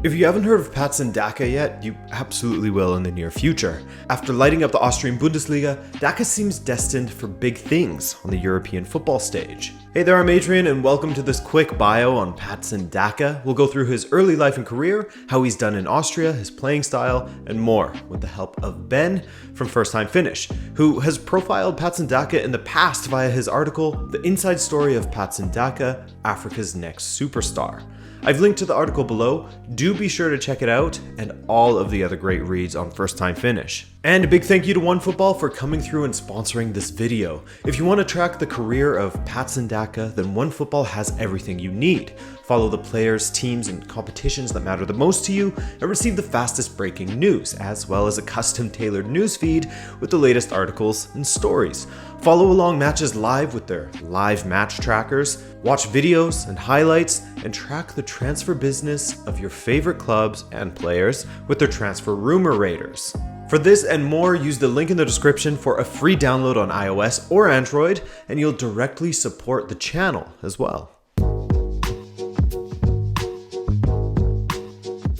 If you haven't heard of Patson Daka yet, you absolutely will in the near future. After lighting up the Austrian Bundesliga, Daka seems destined for big things on the European football stage. Hey there, I'm Adrian, and welcome to this quick bio on Patson Daka. We'll go through his early life and career, how he's done in Austria, his playing style, and more, with the help of Ben from First Time Finish, who has profiled Patson Daka in the past via his article, The Inside Story of Patson Daka, Africa's Next Superstar. I've linked to the article below, do be sure to check it out, and all of the other great reads on First Time Finish. And a big thank you to OneFootball for coming through and sponsoring this video. If you want to track the career of Patson Daka, then OneFootball has everything you need. Follow the players, teams, and competitions that matter the most to you, and receive the fastest breaking news, as well as a custom-tailored news feed with the latest articles and stories. Follow along matches live with their live match trackers, watch videos and highlights, and track the transfer business of your favorite clubs and players with their transfer rumor raters. For this and more, use the link in the description for a free download on iOS or Android, and you'll directly support the channel as well.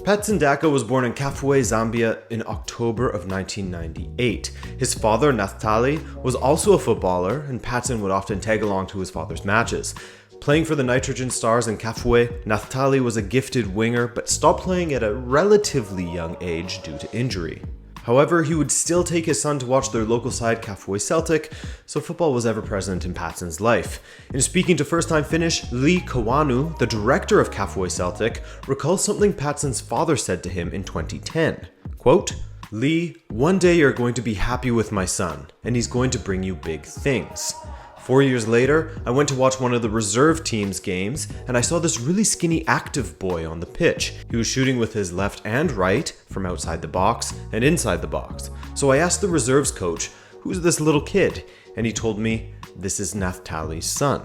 Patson Daka was born in Kafue, Zambia in October of 1998. His father, Naftali, was also a footballer, and Patson would often tag along to his father's matches. Playing for the Nitrogen Stars in Kafue, Naftali was a gifted winger, but stopped playing at a relatively young age due to injury. However, he would still take his son to watch their local side, Kafue Celtic, so football was ever present in Patson's life. In speaking to First Time Finish, Lee Kawanu, the director of Kafue Celtic, recalls something Patson's father said to him in 2010. Quote, "Lee, one day you're going to be happy with my son, and he's going to bring you big things. 4 years later, I went to watch one of the reserve team's games, and I saw this really skinny active boy on the pitch. He was shooting with his left and right, from outside the box and inside the box. So I asked the reserves coach, 'Who's this little kid?' And he told me, 'This is Naftali's son.'"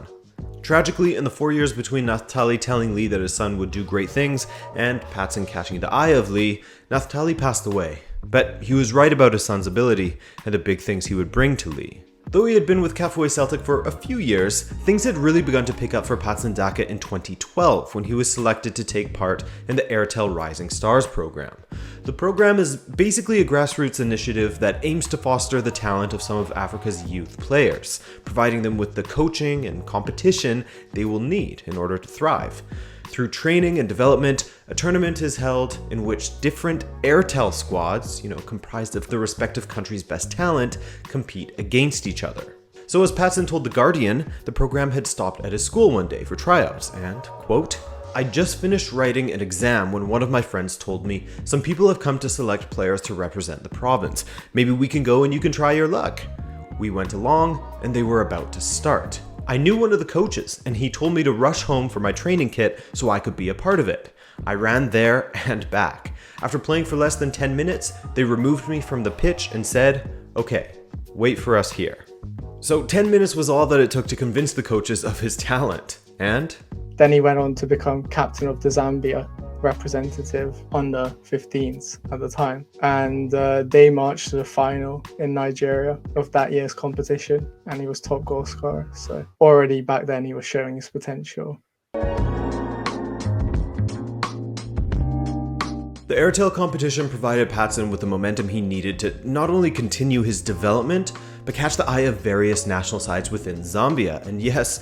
Tragically, in the 4 years between Naftali telling Lee that his son would do great things and Patson catching the eye of Lee, Naftali passed away. But he was right about his son's ability and the big things he would bring to Lee. Though he had been with Kafue Celtic for a few years, things had really begun to pick up for Patson Daka in 2012 when he was selected to take part in the Airtel Rising Stars program. The program is basically a grassroots initiative that aims to foster the talent of some of Africa's youth players, providing them with the coaching and competition they will need in order to thrive. Through training and development, a tournament is held in which different Airtel squads, comprised of the respective country's best talent, compete against each other. So as Patson told The Guardian, the program had stopped at his school one day for tryouts and, quote, "I just finished writing an exam when one of my friends told me, 'Some people have come to select players to represent the province. Maybe we can go and you can try your luck.' We went along and they were about to start. I knew one of the coaches, and he told me to rush home for my training kit so I could be a part of it. I ran there and back. After playing for less than 10 minutes, they removed me from the pitch and said, 'Okay, wait for us here.'" So 10 minutes was all that it took to convince the coaches of his talent. And then he went on to become captain of the Zambia representative under 15s at the time, and they marched to the final in Nigeria of that year's competition, and he was top goal scorer. So already back then he was showing his potential. The Airtel competition provided Patson with the momentum he needed to not only continue his development, but catch the eye of various national sides within Zambia. And yes,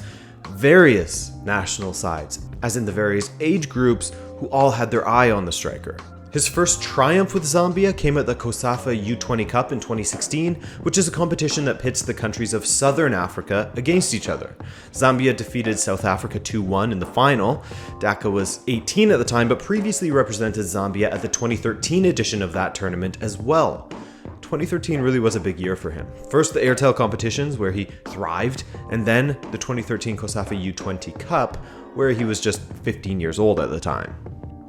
various national sides, as in the various age groups who all had their eye on the striker. His first triumph with Zambia came at the COSAFA U20 Cup in 2016, which is a competition that pits the countries of Southern Africa against each other. Zambia defeated South Africa 2-1 in the final. Daka was 18 at the time, but previously represented Zambia at the 2013 edition of that tournament as well. 2013 really was a big year for him. First the Airtel competitions, where he thrived, and then the 2013 COSAFA U20 Cup, where he was just 15 years old at the time.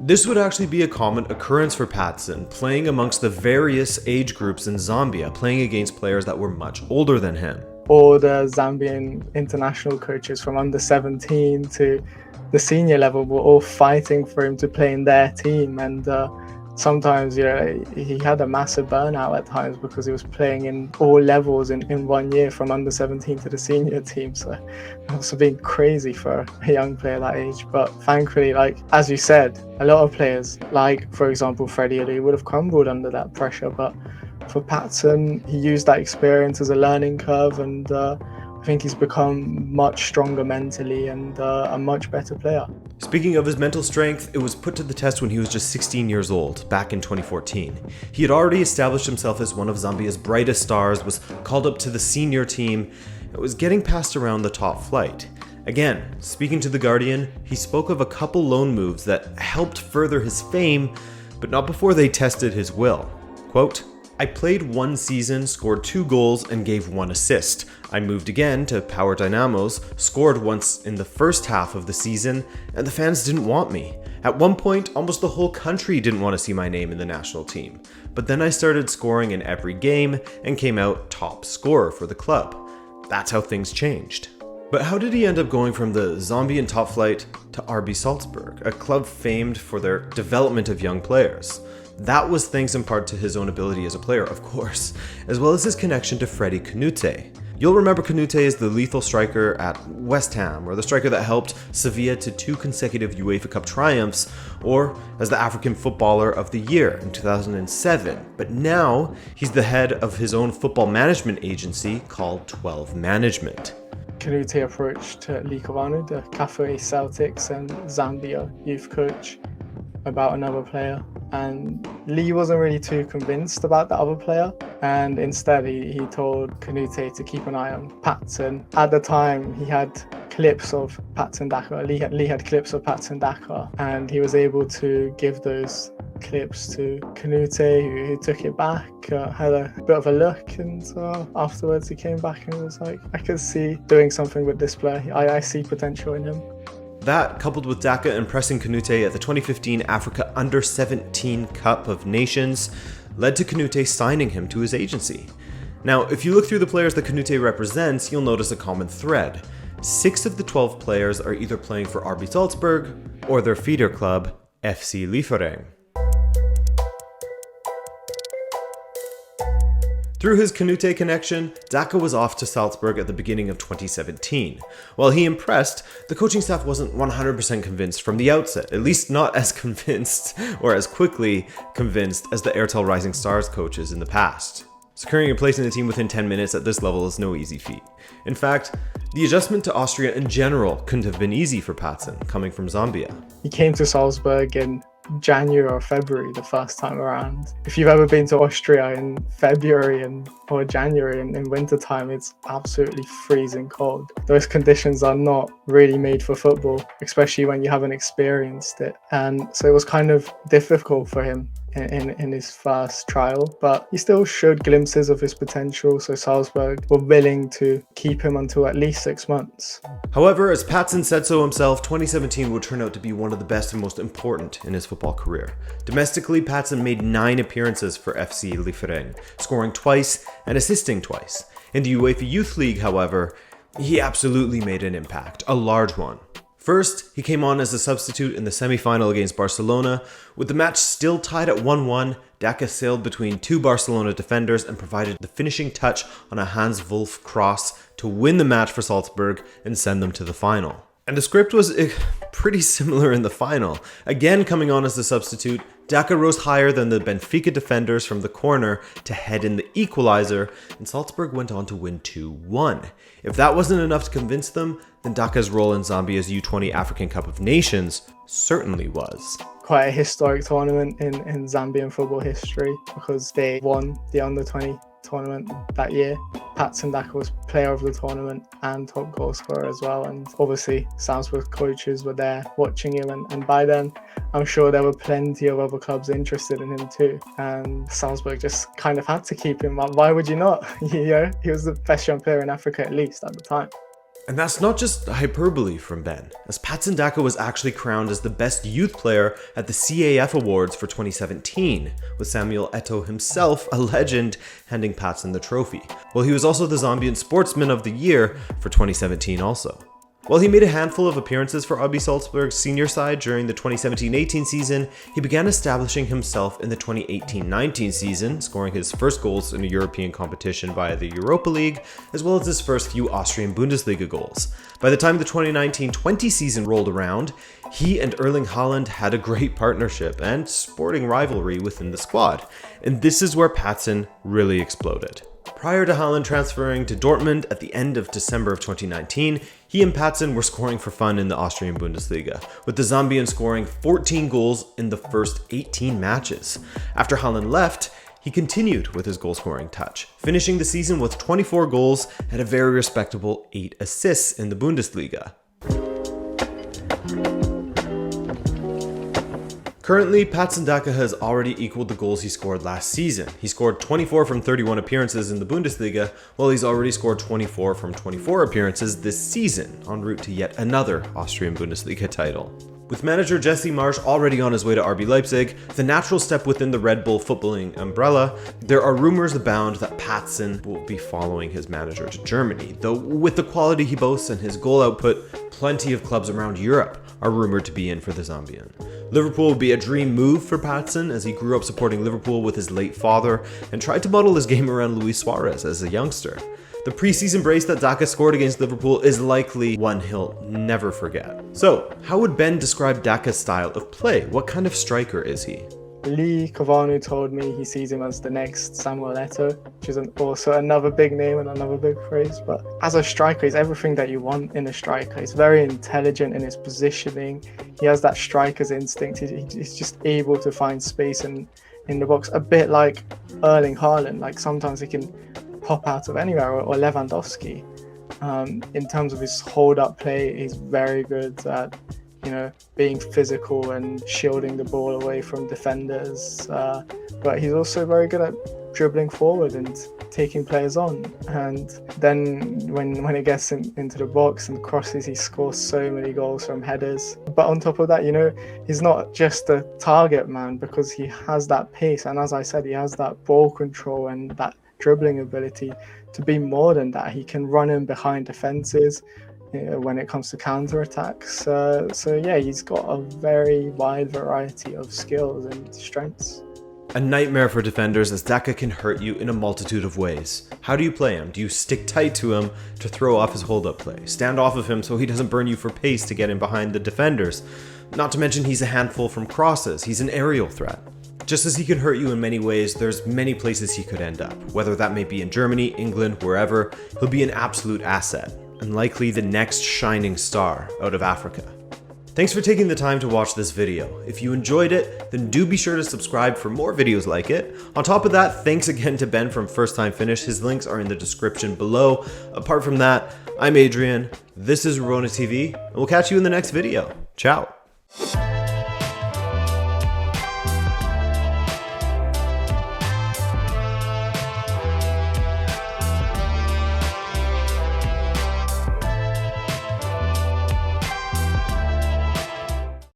This would actually be a common occurrence for Patson, playing amongst the various age groups in Zambia, playing against players that were much older than him. All the Zambian international coaches from under 17 to the senior level were all fighting for him to play in their team, and sometimes, he had a massive burnout at times because he was playing in all levels in 1 year, from under 17 to the senior team. So it must have been crazy for a young player that age. But thankfully, like as you said, a lot of players, like for example Freddie Adu, would have crumbled under that pressure. But for Patson, he used that experience as a learning curve, and I think he's become much stronger mentally and a much better player. Speaking of his mental strength, it was put to the test when he was just 16 years old, back in 2014. He had already established himself as one of Zambia's brightest stars, was called up to the senior team, and was getting passed around the top flight. Again, speaking to The Guardian, he spoke of a couple loan moves that helped further his fame, but not before they tested his will. Quote, "I played 1 season, scored 2 goals, and gave 1 assist. I moved again to Power Dynamos, scored once in the first half of the season, and the fans didn't want me. At one point, almost the whole country didn't want to see my name in the national team. But then I started scoring in every game and came out top scorer for the club. That's how things changed." But how did he end up going from the Zambian top flight to RB Salzburg, a club famed for their development of young players? That was thanks in part to his own ability as a player, of course, as well as his connection to Freddie Canute. You'll remember Canute as the lethal striker at West Ham, or the striker that helped Sevilla to 2 consecutive UEFA Cup triumphs, or as the African Footballer of the Year in 2007. But now, he's the head of his own football management agency called 12 Management. Canute approached Lee Kavanu, the Kafue Celtics and Zambia youth coach, about another player, and Lee wasn't really too convinced about the other player, and instead he told Canute to keep an eye on Patson. At the time, he had clips of Patson Daka. Lee had clips of Patson Daka, and he was able to give those clips to Canute, who took it back, had a bit of a look, and afterwards he came back and was like, I could see doing something with this player. I see potential in him. That, coupled with Daka impressing Canute at the 2015 Africa Under-17 Cup of Nations, led to Canute signing him to his agency. Now, if you look through the players that Canute represents, you'll notice a common thread. 6 of the 12 players are either playing for RB Salzburg or their feeder club, FC Liefering. Through his Canute connection, Daka was off to Salzburg at the beginning of 2017. While he impressed, the coaching staff wasn't 100% convinced from the outset, at least not as convinced or as quickly convinced as the Airtel Rising Stars coaches in the past. Securing a place in the team within 10 minutes at this level is no easy feat. In fact, the adjustment to Austria in general couldn't have been easy for Patson, coming from Zambia. He came to Salzburg in January or February the first time around. If you've ever been to Austria in February or January in winter time, it's absolutely freezing cold. Those conditions are not really made for football, especially when you haven't experienced it. And so it was kind of difficult for him in his first trial, but he still showed glimpses of his potential, so Salzburg were willing to keep him until at least 6 months. However, as Patson said so himself, 2017 would turn out to be one of the best and most important in his football career. Domestically, Patson made 9 appearances for FC Liefering, scoring twice and assisting twice. In the UEFA Youth League, however, he absolutely made an impact, a large one. First, he came on as a substitute in the semi-final against Barcelona. With the match still tied at 1-1, Daka sailed between 2 Barcelona defenders and provided the finishing touch on a Hans Wolf cross to win the match for Salzburg and send them to the final. And the script was pretty similar in the final. Again, coming on as the substitute, Daka rose higher than the Benfica defenders from the corner to head in the equalizer, and Salzburg went on to win 2-1. If that wasn't enough to convince them, then Daka's role in Zambia's U20 African Cup of Nations certainly was. Quite a historic tournament in Zambian football history because they won the Under-20 tournament that year. Patson Daka was player of the tournament and top goal scorer as well, and obviously Salzburg coaches were there watching him, and by then I'm sure there were plenty of other clubs interested in him too, and Salzburg just kind of had to keep him up. Why would you not? He was the best young player in Africa, at least at the time. And that's not just hyperbole from Ben, as Patson Daka was actually crowned as the best youth player at the CAF Awards for 2017, with Samuel Eto'o himself, a legend, handing Patson the trophy. Well, he was also the Zambian Sportsman of the Year for 2017 also. While he made a handful of appearances for RB Salzburg's senior side during the 2017-18 season, he began establishing himself in the 2018-19 season, scoring his first goals in a European competition via the Europa League, as well as his first few Austrian Bundesliga goals. By the time the 2019-20 season rolled around, he and Erling Haaland had a great partnership and sporting rivalry within the squad, and this is where Patson really exploded. Prior to Haaland transferring to Dortmund at the end of December of 2019, he and Patson were scoring for fun in the Austrian Bundesliga, with the Zambian scoring 14 goals in the first 18 matches. After Haaland left, he continued with his goal-scoring touch, finishing the season with 24 goals and a very respectable 8 assists in the Bundesliga. Currently, Patson Daka has already equaled the goals he scored last season. He scored 24 from 31 appearances in the Bundesliga, while he's already scored 24 from 24 appearances this season, en route to yet another Austrian Bundesliga title. With manager Jesse Marsch already on his way to RB Leipzig, the natural step within the Red Bull footballing umbrella, there are rumors abound that Patson will be following his manager to Germany, though with the quality he boasts and his goal output, plenty of clubs around Europe are rumored to be in for the Zambian. Liverpool would be a dream move for Patson, as he grew up supporting Liverpool with his late father and tried to model his game around Luis Suarez as a youngster. The preseason brace that Daka scored against Liverpool is likely one he'll never forget. So, how would Ben describe Daka's style of play? What kind of striker is he? Lee Kavanu told me he sees him as the next Samuel Eto'o, which is also another big name and another big phrase. But as a striker, he's everything that you want in a striker. He's very intelligent in his positioning. He has that striker's instinct. He's just able to find space in the box, a bit like Erling Haaland. Like sometimes he can pop out of anywhere, or Lewandowski. In terms of his hold-up play, he's very good at being physical and shielding the ball away from defenders. But he's also very good at dribbling forward and taking players on. And then when it gets into the box and crosses, he scores so many goals from headers. But on top of that, he's not just a target man, because he has that pace. And as I said, he has that ball control and that dribbling ability to be more than that. He can run in behind defenses when it comes to counter-attacks. So yeah, he's got a very wide variety of skills and strengths. A nightmare for defenders, as Daka can hurt you in a multitude of ways. How do you play him? Do you stick tight to him to throw off his hold-up play? Stand off of him so he doesn't burn you for pace to get in behind the defenders? Not to mention he's a handful from crosses. He's an aerial threat. Just as he can hurt you in many ways, there's many places he could end up. Whether that may be in Germany, England, wherever, he'll be an absolute asset, and likely the next shining star out of Africa. Thanks for taking the time to watch this video. If you enjoyed it, then do be sure to subscribe for more videos like it. On top of that, thanks again to Ben from First Time Finish. His links are in the description below. Apart from that, I'm Adrian, this is Rona TV, and we'll catch you in the next video. Ciao.